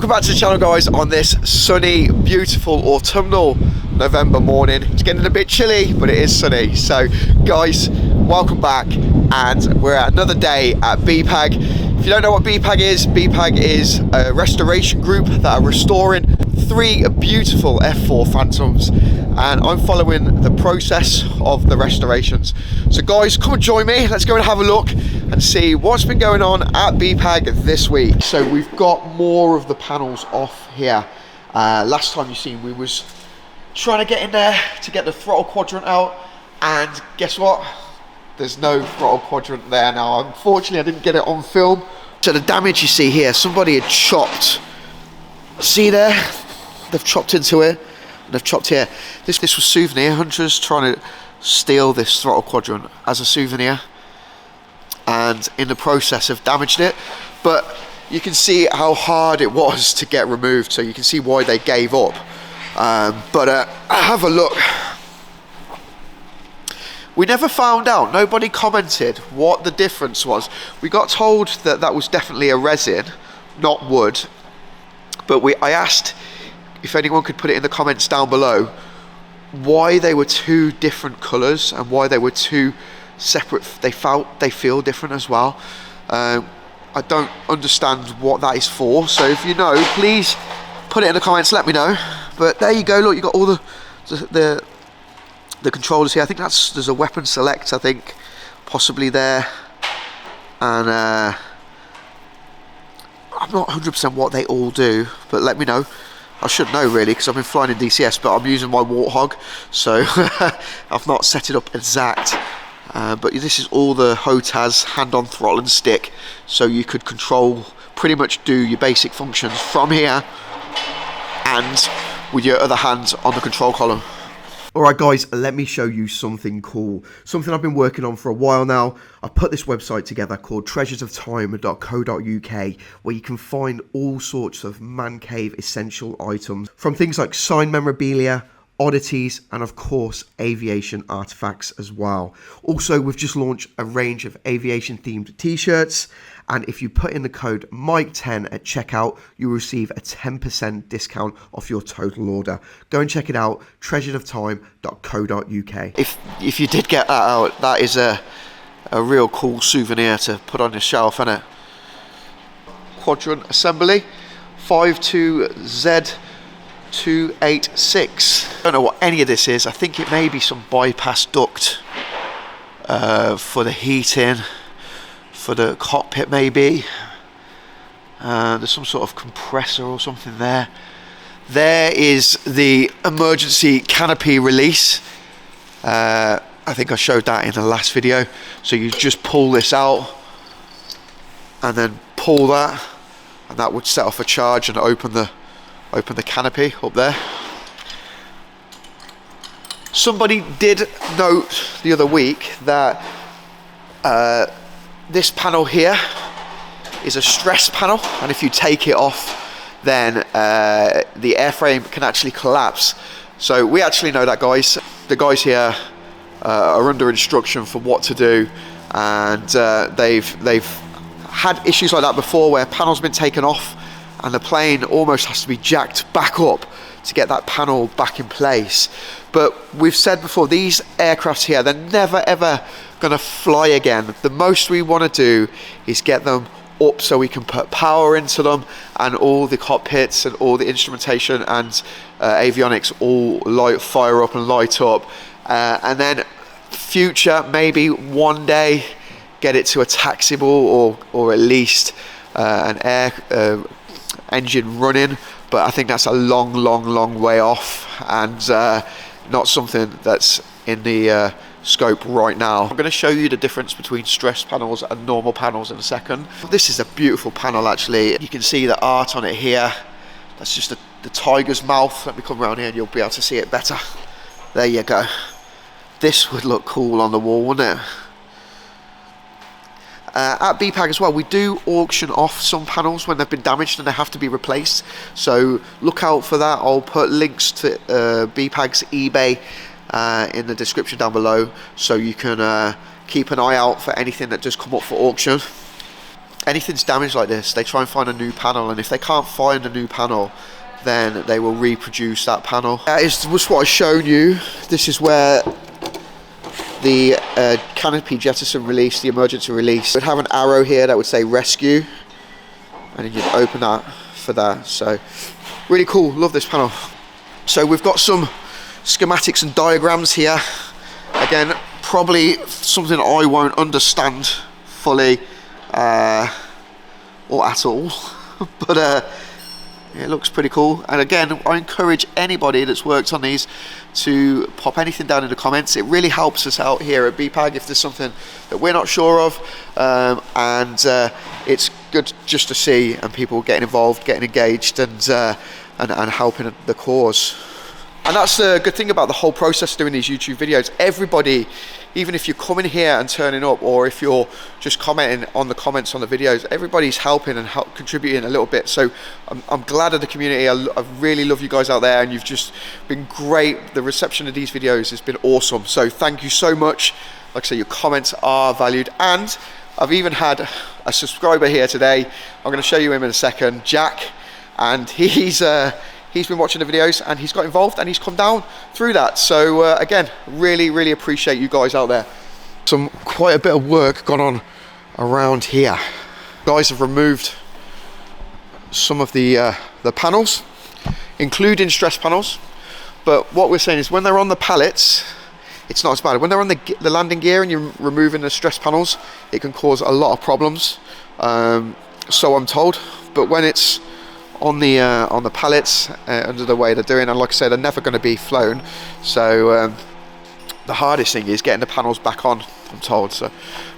Welcome back to the channel, guys, on this sunny, beautiful autumnal November morning. It's getting a bit chilly, but it is sunny. So guys, welcome back, and we're at another day at BPEG. If you don't know what BPEG is a restoration group that are restoring 3 beautiful F-4 Phantoms, and I'm following the process of the restorations. So guys, come and join me. Let's go and have a look and see what's been going on at BPEG this week. So we've got more of the panels off here. Last time you seen, we was trying to get in there to get the throttle quadrant out, and guess what? There's no throttle quadrant there now. Unfortunately, I didn't get it on film. So the damage you see here, somebody had chopped. See there? They've chopped into it. They've chopped here. This was souvenir hunters trying to steal this throttle quadrant as a souvenir, and in the process have damaged it. But you can see how hard it was to get removed, so you can see why they gave up. Have a look. We never found out, nobody commented what the difference was. We got told that that was definitely a resin, not wood, but I asked if anyone could put it in the comments down below why they were 2 different colours and why they were 2 separate. They feel different as well. I don't understand what that is for, so if you know, please put it in the comments, let me know. But there you go, look, you got all the controllers here. I think there's a weapon select, I think, possibly there, and I'm not 100% what they all do, but let me know. I should know really, because I've been flying in DCS, but I'm using my Warthog, so I've not set it up exact. But this is all the HOTAS, hand-on throttle and stick, so you could control, pretty much do your basic functions from here and with your other hand on the control column. Alright guys, let me show you something cool. Something I've been working on for a while now. I put this website together called treasuresoftime.co.uk, where you can find all sorts of man cave essential items, from things like signed memorabilia, oddities, and of course aviation artifacts as well. Also, we've just launched a range of aviation themed t-shirts, and if you put in the code Mike10 at checkout, you'll receive a 10% discount off your total order. Go and check it out, treasuresoftime.co.uk. If you did get that out, that is a real cool souvenir to put on your shelf, isn't it? Quadrant assembly 52Z286. Don't know what any of this is. I think it may be some bypass duct for the heating, for the cockpit maybe. There's some sort of compressor or something there. There is the emergency canopy release. I think I showed that in the last video. So you just pull this out and then pull that, and that would set off a charge and open the canopy up there. Somebody did note the other week that this panel here is a stress panel, and if you take it off, then the airframe can actually collapse. So we actually know that, guys. The guys here are under instruction for what to do, and they've had issues like that before, where panel's been taken off and the plane almost has to be jacked back up to get that panel back in place. But we've said before, these aircrafts here, they're never ever gonna fly again. The most we want to do is get them up so we can put power into them, and all the cockpits and all the instrumentation and avionics all fire up and light up, and then future, maybe one day, get it to a taxiable or at least an air engine running. But I think that's a long way off, and not something that's in the scope right now. I'm going to show you the difference between stress panels and normal panels in a second. This is a beautiful panel actually. You can see the art on it here. That's just the tiger's mouth. Let me come around here and you'll be able to see it better. There you go. This would look cool on the wall, wouldn't it? At BPEG as well, we do auction off some panels when they've been damaged and they have to be replaced, so look out for that. I'll put links to BPEG's eBay in the description down below, so you can keep an eye out for anything that does come up for auction. anything's damaged like this, they try and find a new panel, and if they can't find a new panel, then they will reproduce that panel. That is what I've shown you. This is where the canopy jettison release, the emergency release, would have an arrow here that would say rescue, and then you'd open that for that. So really cool, love this panel. So we've got some schematics and diagrams here. Again, probably something I won't understand fully or at all, but it looks pretty cool. And again, I encourage anybody that's worked on these to pop anything down in the comments. It really helps us out here at BPEG if there's something that we're not sure of, and it's good just to see and people getting involved, getting engaged, and helping the cause. And that's the good thing about the whole process doing these YouTube videos. Everybody, even if you're coming here and turning up, or if you're just commenting on the comments on the videos, everybody's helping and contributing a little bit. So I'm glad of the community. I really love you guys out there, and you've just been great. The reception of these videos has been awesome. So thank you so much. Like I say, your comments are valued. And I've even had a subscriber here today. I'm going to show you him in a second, Jack, and he's been watching the videos and he's got involved and he's come down through that. So again, really appreciate you guys out there. Quite a bit of work gone on around here. Guys have removed some of the panels, including stress panels. But what we're saying is when they're on the pallets, it's not as bad. When they're on the landing gear and you're removing the stress panels, it can cause a lot of problems. So I'm told. But when it's on the pallets under the way they're doing, and like I said, they're never going to be flown, so the hardest thing is getting the panels back on, I'm told. So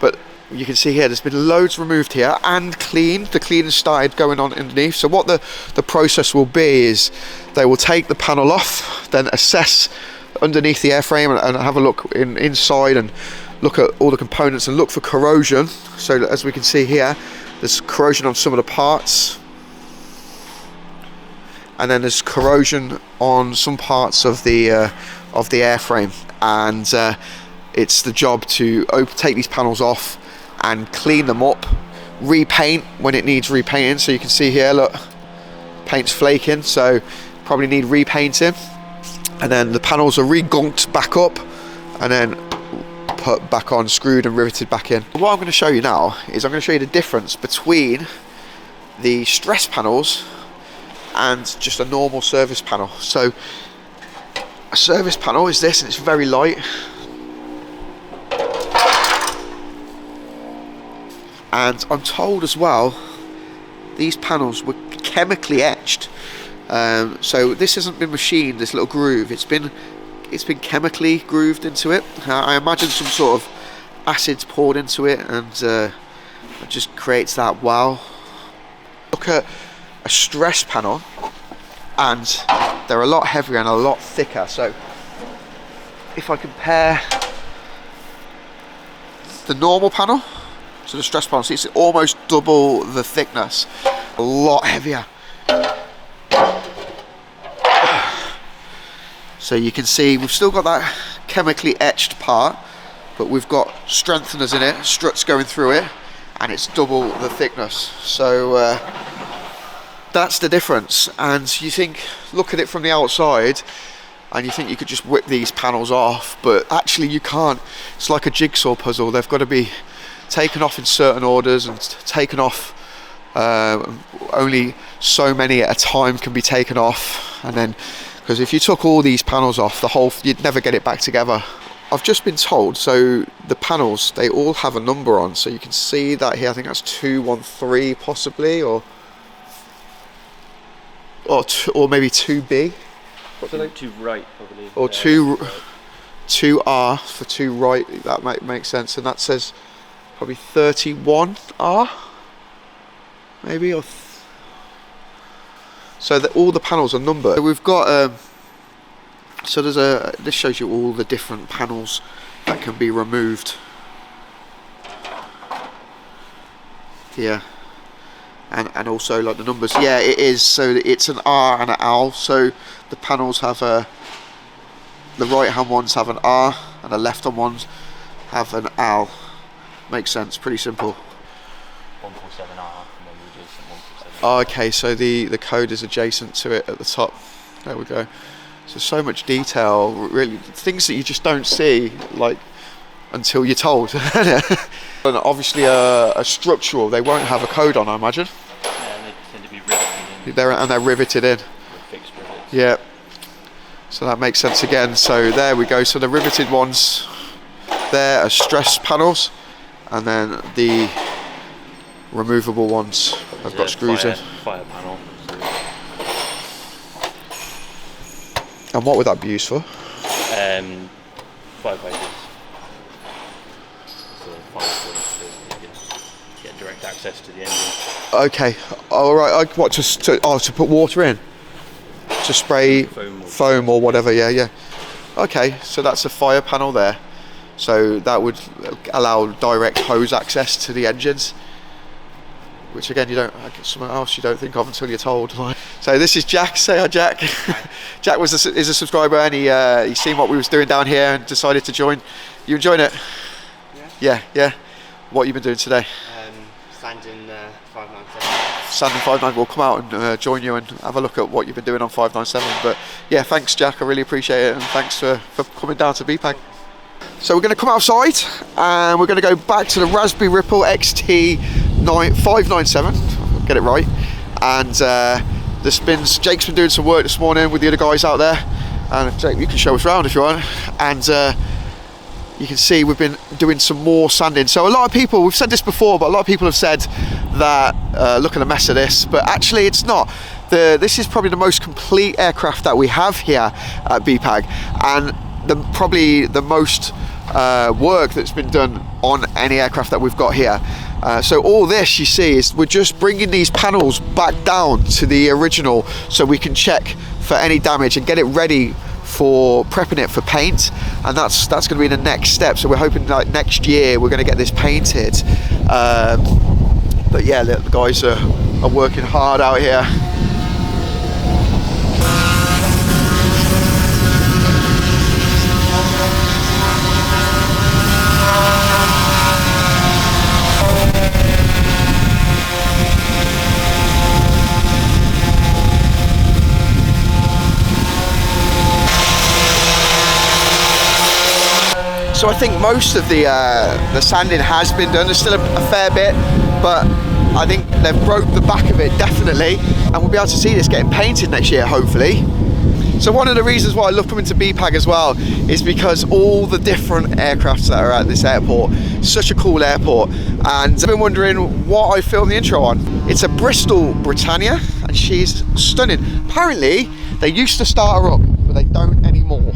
but you can see here there's been loads removed here and cleaned. The cleaning started going on underneath. So what the process will be is they will take the panel off, then assess underneath the airframe and have a look inside and look at all the components and look for corrosion. So as we can see here, there's corrosion on some of the parts, and then there's corrosion on some parts of the airframe, and it's the job to take these panels off and clean them up, repaint when it needs repainting. So you can see here, look, paint's flaking, so probably need repainting, and then the panels are re-gunked back up and then put back on, screwed and riveted back in. What I'm going to show you now is I'm going to show you the difference between the stress panels and just a normal service panel. So a service panel is this, and it's very light, and I'm told as well these panels were chemically etched. So this hasn't been machined, this little groove, it's been chemically grooved into it. I imagine some sort of acids poured into it, and it just creates that wow. Look at a stress panel, and they're a lot heavier and a lot thicker. So if I compare the normal panel to the stress panel, see, it's almost double the thickness, a lot heavier. So you can see we've still got that chemically etched part, but we've got strengtheners in it, struts going through it, and it's double the thickness. So that's the difference. And you think, look at it from the outside, and you think you could just whip these panels off, but actually you can't. It's like a jigsaw puzzle. They've got to be taken off in certain orders and taken off. Only so many at a time can be taken off, and then because if you took all these panels off, you'd never get it back together. I've just been told, so the panels, they all have a number on, so you can see that here. I think that's 213 possibly, or maybe 2B. What do they? 2 right, probably. Or 2R for 2 right. That might make sense. And that says probably 31R, maybe, or. So that all the panels are numbered. So we've got so there's this shows you all the different panels that can be removed here, and also like the numbers. Yeah, it is. So it's an R and an L. So the panels have the right hand ones have an R and the left hand ones have an L. Makes sense. Pretty simple. 147R. Oh, okay, so the code is adjacent to it at the top. There we go. So much detail, really, things that you just don't see, like, until you're told. And obviously a structural, they won't have a code on, I imagine. Yeah, they tend to be riveted in. They're riveted in. Fixed rivets. Yeah. So that makes sense again. So there we go. So the riveted ones there are stress panels, and then the removable ones have got screws in. Fire panel. And what would that be used for? Firefighters. So fire get direct access to the engine. Okay. All right. What to put water in? To spray foam or whatever. Yeah. Okay. So that's a fire panel there. So that would allow direct hose access to the engines, which again something else you don't think of until you're told. So this is Jack. Say hi, Jack. Jack is a subscriber, and he seen what we was doing down here and decided to join. You enjoying it? Yeah. What have you been doing today? Sanding 597. Sanding 597. We'll come out and join you and have a look at what you've been doing on 597. But yeah, thanks, Jack. I really appreciate it, and thanks for coming down to BPEG. So we're going to come outside and we're going to go back to the Raspberry Ripple XT 597. Get it right. And Jake's been doing some work this morning with the other guys out there. And Jake, you can show us around if you want. And you can see we've been doing some more sanding. So a lot of people, we've said this before, but a lot of people have said that look at the mess of this, but actually it's not. This is probably the most complete aircraft that we have here at BPEG, and probably the most work that's been done on any aircraft that we've got here. So all this you see is we're just bringing these panels back down to the original so we can check for any damage and get it ready for prepping it for paint, and that's going to be the next step. So we're hoping like next year we're going to get this painted. But yeah, the guys are working hard out here. So I think most of the sanding has been done. There's still a fair bit, but I think they've broke the back of it definitely, and we'll be able to see this getting painted next year, hopefully. So one of the reasons why I love coming to BPEG as well is because all the different aircrafts that are at this airport, such a cool airport, and I've been wondering what I filmed the intro on. It's a Bristol Britannia, and she's stunning. Apparently they used to start her up, but they don't anymore.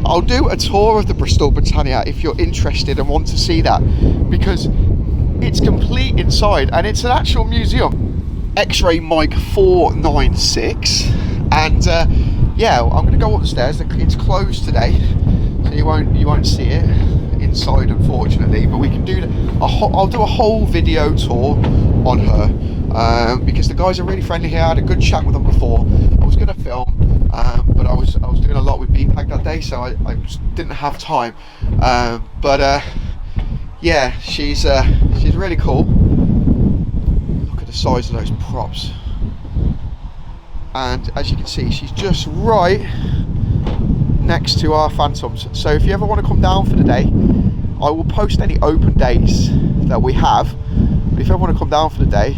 I'll do a tour of the Bristol Britannia if you're interested and want to see that, because it's complete inside and it's an actual museum. X-ray Mike 496, and yeah, I'm going to go upstairs. It's closed today, so you won't see it inside, unfortunately. But we can do I'll do a whole video tour on her because the guys are really friendly here. I had a good chat with them before. I was going to film. But I was doing a lot with BPEG that day, so I just didn't have time. Yeah, she's really cool. Look at the size of those props, and as you can see, she's just right next to our Phantoms. So if you ever want to come down for the day, I will post any open days that we have. But if you ever want to come down for the day,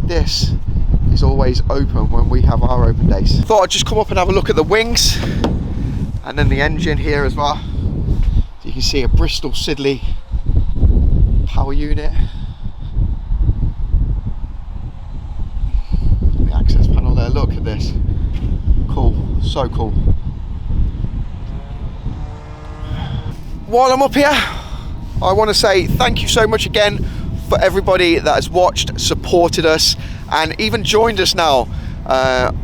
this is always open when we have our open days. Thought I'd just come up and have a look at the wings and then the engine here as well. So you can see a Bristol Siddeley power unit. The access panel there, look at this. Cool, so cool. While I'm up here, I want to say thank you so much again for everybody that has watched, supported us, and even joined us now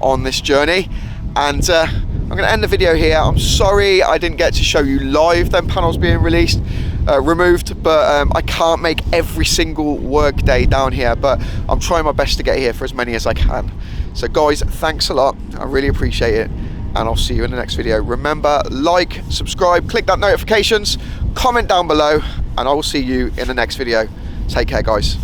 on this journey. And I'm going to end the video here. I'm sorry I didn't get to show you live them panels being removed, but I can't make every single work day down here, but I'm trying my best to get here for as many as I can. So guys, thanks a lot, I really appreciate it, and I'll see you in the next video. Remember, like, subscribe, click that notifications, comment down below, and I will see you in the next video. Take care, guys.